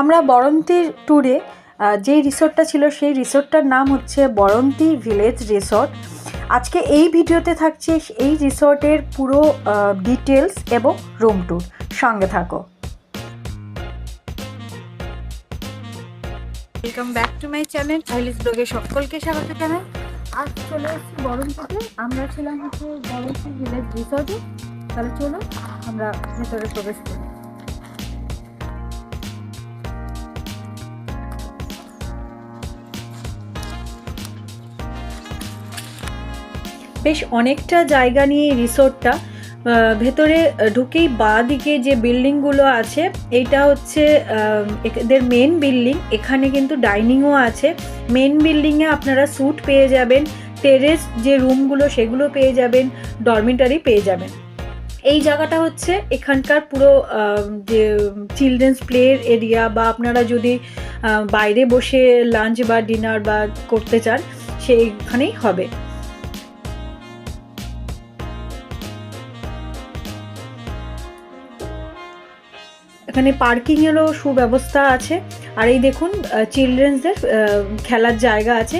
আমরা বরন্তির ট্যুরে যেই রিসর্টটা ছিল সেই রিসর্টটার নাম হচ্ছে বরন্তি ভিলেজ রিসর্ট। আজকে এই ভিডিওতে থাকছে এই রিসর্টের পুরো ডিটেলস এবং রুম ট্যুর। সঙ্গে থাকো। Welcome back to my channel আইলিস ব্লগে সকলকে স্বাগত জানাই। আজ চলে এসেছি বরন্তিতে। আমরা ছিলাম হচ্ছে বরন্তি ভিলেজ রিসর্টে। তাহলে চলো আমরা ভেতরে প্রবেশ করি। বেশ অনেকটা জায়গা নিয়ে রিসোর্টটা। ভেতরে ঢুকেই বাঁ দিকে যে বিল্ডিংগুলো আছে এইটা হচ্ছে এদের মেন বিল্ডিং। এখানে কিন্তু ডাইনিংও আছে। মেন বিল্ডিংয়ে আপনারা স্যুট পেয়ে যাবেন, টেরেস যে রুমগুলো সেগুলো পেয়ে যাবেন, ডরমিটারি পেয়ে যাবেন। এই জায়গাটা হচ্ছে এখানকার পুরো যে চিলড্রেন্স প্লে এরিয়া, বা আপনারা যদি বাইরে বসে লাঞ্চ বা ডিনার বা করতে চান সেইখানেই হবে। এখানে পার্কিংয়েরও সুব্যবস্থা আছে। আর এই দেখুন চিলড্রেন্সদের খেলার জায়গা আছে।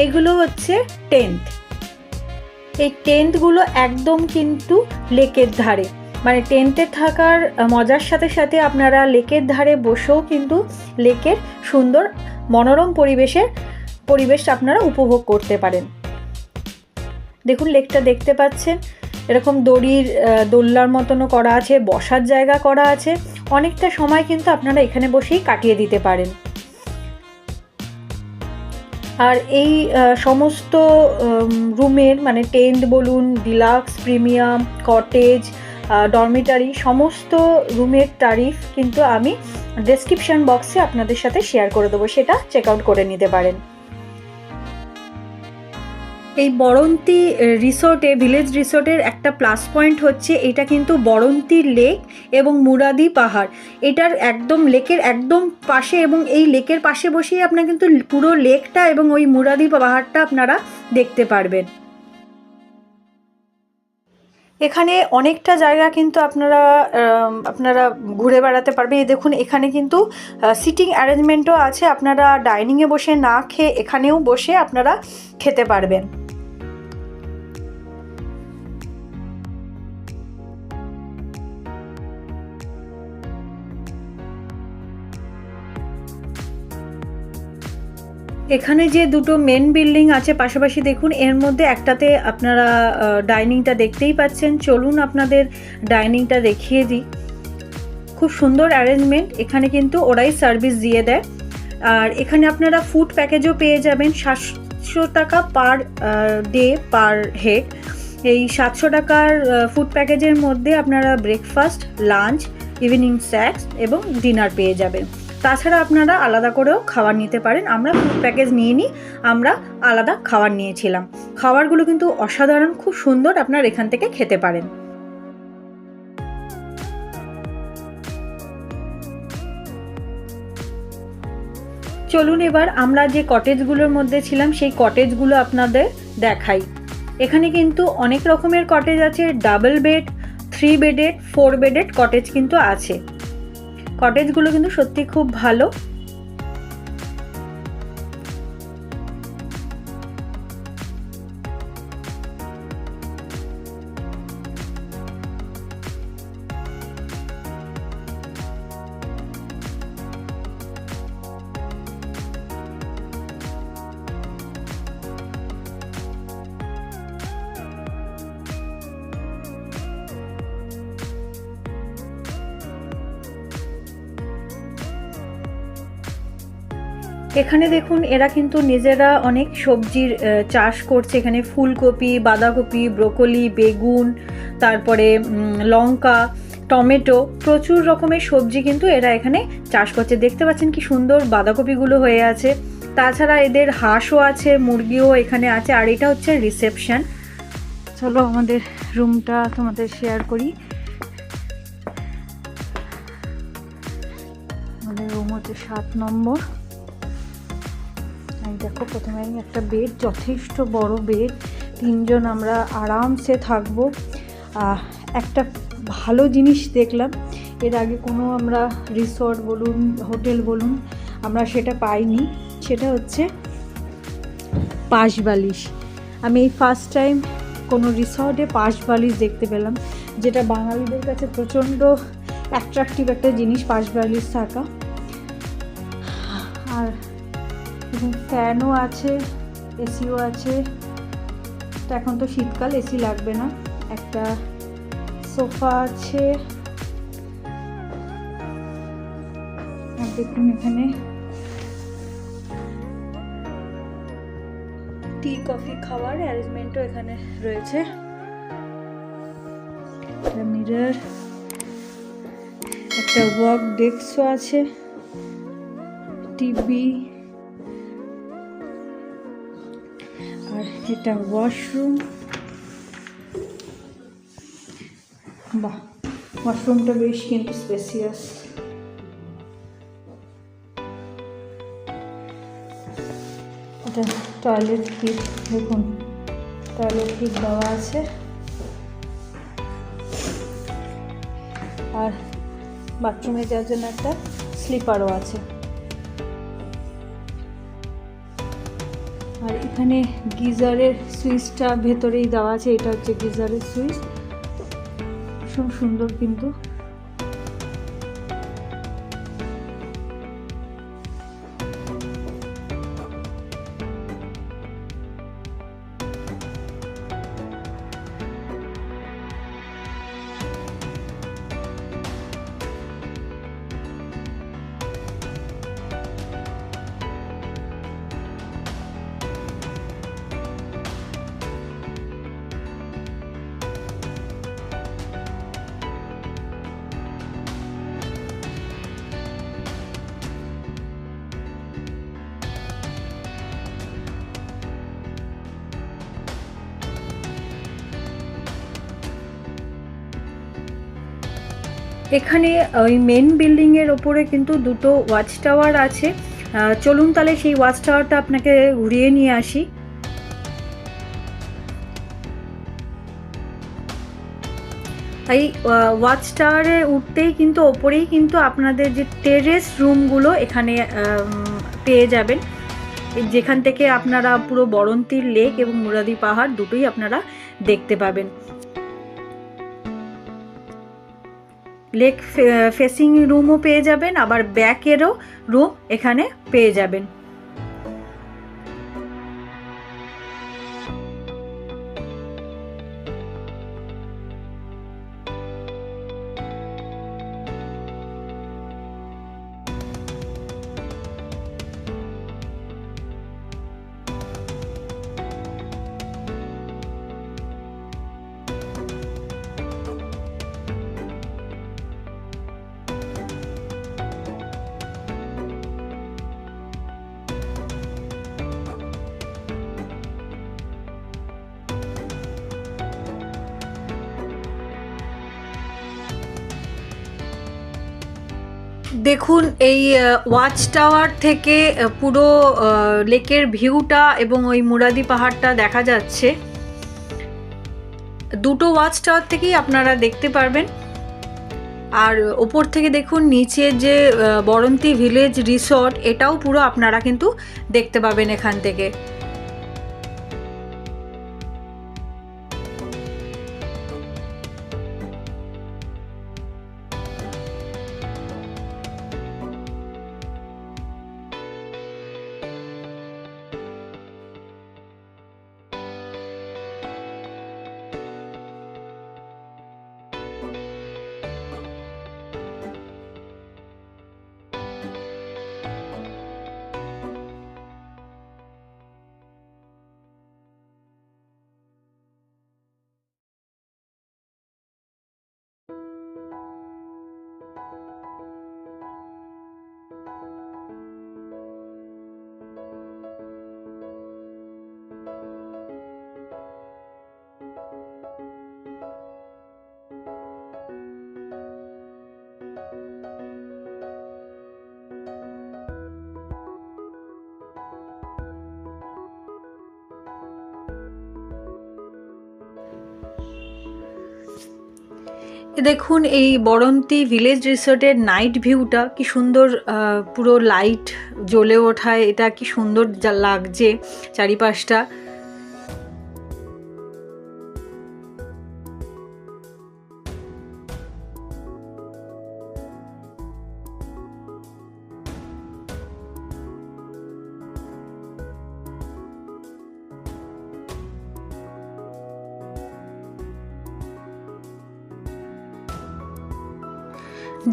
এগুলো হচ্ছে টেন্ট। এই টেন্টগুলো একদম কিন্তু লেকের ধারে, মানে টেন্টে থাকার মজার সাথে সাথে আপনারা লেকের ধারে বসেও কিন্তু লেকের সুন্দর মনোরম পরিবেশ আপনারা উপভোগ করতে পারেন। দেখুন লেকটা দেখতে পাচ্ছেন, এরকম দোলনার মতনও করা আছে, বসার জায়গা করা আছে। অনেকটা সময় কিন্তু আপনারা এখানে বসেই কাটিয়ে দিতে পারেন। আর এই সমস্ত রুমের মানে টেন্ট বলুন, ডিলাক্স, প্রিমিয়াম, কটেজ, ডরমিটারি সমস্ত রুমের তারিফ কিন্তু আমি ডেসক্রিপশন বক্সে আপনাদের সাথে শেয়ার করে দেবো, সেটা চেক আউট করে নিতে পারেন। এই বরন্তি রিসোর্টে ভিলেজ রিসোর্টের একটা প্লাস পয়েন্ট হচ্ছে এটা কিন্তু বরন্তি লেক এবং মুরাদি পাহাড়, এটার একদম লেকের একদম পাশে, এবং এই লেকের পাশে বসেই আপনারা কিন্তু পুরো লেকটা এবং ওই মুরাদি পাহাড়টা আপনারা দেখতে পারবেন। এখানে অনেকটা জায়গা কিন্তু আপনারা ঘুরে বেড়াতে পারবেন। এই দেখুন এখানে কিন্তু সিটিং অ্যারেঞ্জমেন্টও আছে। আপনারা ডাইনিংয়ে বসে না খেয়ে এখানেও বসে আপনারা খেতে পারবেন। এখানে যে দুটো মেন বিল্ডিং আছে পাশাপাশি, দেখুন এর মধ্যে একটাতে আপনারা ডাইনিংটা দেখতেই পাচ্ছেন। চলুন আপনাদের ডাইনিংটা দেখিয়ে দিই। খুব সুন্দর অ্যারেঞ্জমেন্ট। এখানে কিন্তু ওরাই সার্ভিস দিয়ে দেয়। আর এখানে আপনারা ফুড প্যাকেজও পেয়ে যাবেন 700 টাকা পার ডে পার হেড। এই 700 টাকার ফুড প্যাকেজের মধ্যে আপনারা ব্রেকফাস্ট, লাঞ্চ, ইভিনিং স্ন্যাক্স এবং ডিনার পেয়ে যাবেন। তাছাড়া আপনারা আলাদা করেও খাবার নিতে পারেন। আমরা ফুড প্যাকেজ নিইনি, আমরা আলাদা খাবার নিয়েছিলাম। খাবারগুলো কিন্তু অসাধারণ, খুব সুন্দর, আপনারা এখান থেকে খেতে পারেন। চলুন এবার আমরা যে কটেজগুলোর মধ্যে ছিলাম সেই কটেজগুলো আপনাদের দেখাই। এখানে কিন্তু অনেক রকমের কটেজ আছে। Double bed, 3 bedded, 4 bedded cottage কিন্তু আছে। কটেজগুলো কিন্তু সত্যি খুব ভালো। এখানে দেখুন এরা কিন্তু নিজেরা অনেক সবজির চাষ করছে। এখানে ফুলকপি, বাঁধাকপি, ব্রোকলি, বেগুন, তারপরে লঙ্কা, টমেটো, প্রচুর রকমের সবজি কিন্তু এরা এখানে চাষ করছে। দেখতে পাচ্ছেন কি সুন্দর বাঁধাকপিগুলো হয়ে আছে। তাছাড়া এদের হাঁসও আছে, মুরগিও এখানে আছে। আর এটা হচ্ছে রিসেপশন। চলো আমাদের রুমটা তোমাদের শেয়ার করি। আমাদের রুম হচ্ছে 7 নম্বর। দেখো প্রথমেই একটা বেড, যথেষ্ট বড় বেড, 3 জন আমরা আরামসে থাকবো। একটা ভালো জিনিস দেখলাম, এর আগে কোনো আমরা রিসর্ট বলুন হোটেল বলুন আমরা সেটা পাইনি। সেটা হচ্ছে পাশ বালিশ। আমি এই ফার্স্ট টাইম কোনো রিসর্টে পাশ বালিশ দেখতে পেলাম, যেটা বাঙালিদের কাছে প্রচণ্ড অ্যাট্রাকটিভ একটা জিনিস পাশ বালিশ থাকা। আর ফ্যানও আছে, এসিও আছে। তো এখন তো শীতকাল, এসি লাগবে না। একটা সোফা আছে, আর দেখুন এখানে টি কফি খাওয়ার অ্যারেঞ্জমেন্টও এখানে রয়েছে। একটা মিরর, একটা ওয়ার্ক ডেস্কও আছে, টিভি, আর এটা ওয়াশরুম। বাহ, ওয়াশরুমটা বেশ কিন্তু স্পেসিয়াস। এটা টয়লেট কিট, দেখুন টয়লেট কিট দেওয়া আছে। আর বাথরুমে যাওয়ার জন্য একটা স্লিপারও আছে। আর এখানে গিজারের সুইচটা ভেতরেই দেওয়া আছে, এটা হচ্ছে গিজারের সুইচ। ভীষণ সুন্দর কিন্তু। এখানে ওই মেন বিল্ডিংয়ের ওপরে কিন্তু দুটো ওয়াচ টাওয়ার আছে। চলুন তাহলে সেই ওয়াচ টাওয়ারটা আপনাকে ঘুরিয়ে নিয়ে আসি। এই ওয়াচ টাওয়ারে উঠতেই কিন্তু ওপরেই কিন্তু আপনাদের যে টেরেস রুমগুলো এখানে পেয়ে যাবেন, যেখান থেকে আপনারা পুরো বরন্তির লেক এবং মুরাদি পাহাড় দুটোই আপনারা দেখতে পাবেন। লেক ফেসিং রুমও পেয়ে যাবেন, আবার ব্যাকেরও রুম এখানে পেয়ে যাবেন। দেখুন এই ওয়াচ টাওয়ার থেকে পুরো লেকের ভিউটা এবং ওই মুরাদি পাহাড়টা দেখা যাচ্ছে। দুটো ওয়াচ টাওয়ার থেকেই আপনারা দেখতে পারবেন। আর ওপর থেকে দেখুন নিচে যে বরন্তি ভিলেজ রিসর্ট, এটাও পুরো আপনারা কিন্তু দেখতে পাবেন এখান থেকে। দেখুন এই বরন্তী ভিলেজ রিসোর্টের নাইট ভিউটা কি সুন্দর, পুরো লাইট জ্বলে ওঠায়, এটা কি সুন্দর লাগছে চারিপাশটা।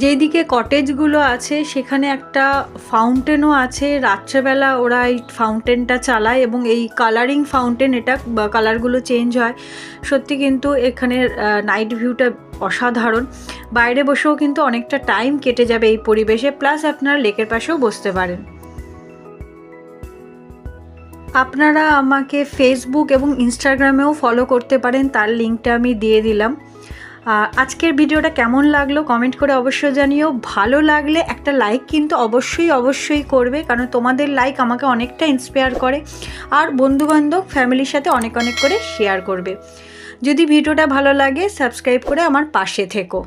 যেদিকে কটেজগুলো আছে সেখানে একটা ফাউন্টেনও আছে, রাত্রেবেলা ওরা এই ফাউন্টেনটা চালায় এবং এই কালারিং ফাউন্টেন, এটা কালারগুলো চেঞ্জ হয়। সত্যি কিন্তু এখানের নাইট ভিউটা অসাধারণ। বাইরে বসেও কিন্তু অনেকটা টাইম কেটে যাবে এই পরিবেশে, প্লাস আপনারা লেকের পাশেও বসতে পারেন। আপনারা আমাকে ফেসবুক এবং ইনস্টাগ্রামেও ফলো করতে পারেন, তার লিঙ্কটা আমি দিয়ে দিলাম। আজকের ভিডিওটা কেমন লাগলো কমেন্ট করে অবশ্যই জানিও। ভালো লাগলে একটা লাইক কিন্তু অবশ্যই করবে, কারণ তোমাদের লাইক আমাকে অনেকটা ইন্সপায়ার করে। আর বন্ধুবান্ধব ফ্যামিলির সাথে অনেক করে শেয়ার করবে। যদি ভিডিওটা ভালো লাগে সাবস্ক্রাইব করে আমার পাশে থেকো।